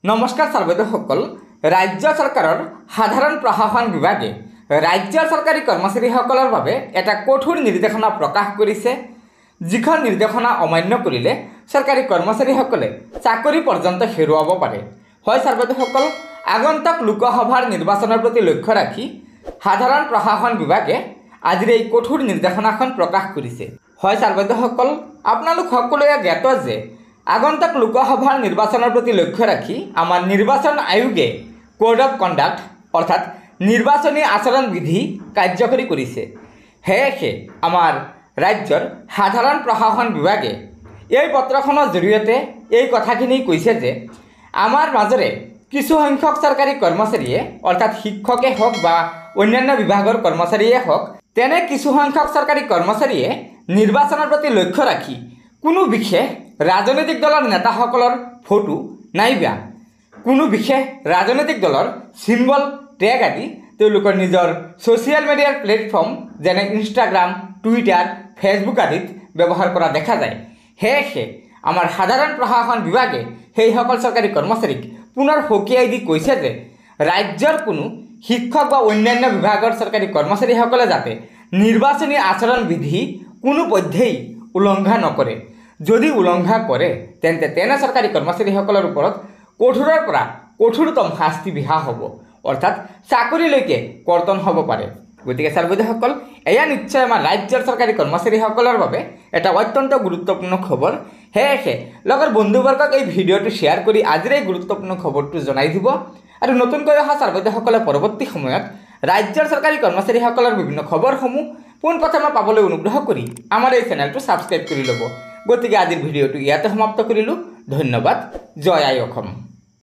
নমস্কাৰ ছাৰবেদসকল। ৰাজ্য চৰকাৰৰ সাধাৰণ প্ৰশাসন বিভাগে ৰাজ্যৰ চৰকাৰী কৰ্মচাৰীসকলৰ বাবে এটা কঠোৰ নিৰ্দেশনা প্ৰকাশ কৰিছে। যিখন নিৰ্দেশনা অমান্য কৰিলে চৰকাৰী কৰ্মচাৰীসকলে চাকৰি পৰ্যন্ত হেৰুৱাব পাৰে। হয় ছাৰবেদসকল, আগন্তুক লোকসভাৰ নিৰ্বাচনৰ প্ৰতি লক্ষ্য ৰাখি সাধাৰণ প্ৰশাসন বিভাগে আজিৰ এই কঠোৰ নিৰ্দেশনাখন প্ৰকাশ কৰিছে। হয় ছাৰবেদসকল, আপোনালোক সকলোৱে জ্ঞাত যে আগন্তুক লোকসভাৰ নিৰ্বাচনৰ প্ৰতি লক্ষ্য ৰাখি আমাৰ নিৰ্বাচন আয়োগে কোড অফ কণ্ডাক্ট অৰ্থাৎ নিৰ্বাচনী আচৰণ বিধি কাৰ্যকৰী কৰিছে। সেয়েহে আমাৰ ৰাজ্যৰ সাধাৰণ প্ৰশাসন বিভাগে এই পত্ৰখনৰ জৰিয়তে এই কথাখিনি কৈছে যে আমাৰ মাজৰে কিছু সংখ্যক চৰকাৰী কৰ্মচাৰীয়ে অৰ্থাৎ শিক্ষকে হওক বা অন্যান্য বিভাগৰ কৰ্মচাৰীয়ে হওক, তেনে কিছু সংখ্যক চৰকাৰী কৰ্মচাৰীয়ে নিৰ্বাচনৰ প্ৰতি লক্ষ্য ৰাখি কোনো বিশেষ ৰাজনৈতিক দলৰ নেতাসকলৰ ফটো নাইবা কোনো বিশেষ ৰাজনৈতিক দলৰ চিম্বল টেগ আদি তেওঁলোকৰ নিজৰ ছ'চিয়েল মিডিয়াৰ প্লেটফৰ্ম যেনে ইনষ্টাগ্ৰাম, টুইটাৰ, ফেচবুক আদিত ব্যৱহাৰ কৰা দেখা যায়। সেয়েহে আমাৰ সাধাৰণ প্ৰশাসন বিভাগে সেইসকল চৰকাৰী কৰ্মচাৰীক পুনৰ সকীয়াই দি কৈছে যে ৰাজ্যৰ কোনো শিক্ষক বা অন্যান্য বিভাগৰ চৰকাৰী কৰ্মচাৰীসকলে যাতে নিৰ্বাচনী আচৰণ বিধি কোনো পধ্যেই উলংঘা নকৰে। যদি উলংঘা কৰে তেন্তে তেনে চৰকাৰী কৰ্মচাৰীসকলৰ ওপৰত কঠোৰৰ পৰা কঠোৰতম শাস্তি বিহা হ'ব, অৰ্থাৎ চাকৰিলৈকে কৰ্তন হ'ব পাৰে। গতিকে ছাৰবেদসকল, এয়া নিশ্চয় আমাৰ ৰাজ্যৰ চৰকাৰী কৰ্মচাৰীসকলৰ বাবে এটা অত্যন্ত গুৰুত্বপূৰ্ণ খবৰ। সেয়েহে লগৰ বন্ধুবৰ্গক এই ভিডিঅ'টো শ্বেয়াৰ কৰি আজিৰ এই গুৰুত্বপূৰ্ণ খবৰটো জনাই দিব আৰু নতুনকৈ অহা ছাৰবেদসকলে পৰৱৰ্তী সময়ত ৰাজ্যৰ চৰকাৰী কৰ্মচাৰীসকলৰ বিভিন্ন খবৰসমূহ পোনপ্ৰথমে পাবলৈ অনুগ্ৰহ কৰি আমাৰ এই চেনেলটো ছাবস্ক্ৰাইব কৰি ল'ব। গতিকে আজিৰ ভিডিঅ'টো ইয়াতে সমাপ্ত কৰিলোঁ। ধন্যবাদ। জয় আই অসম।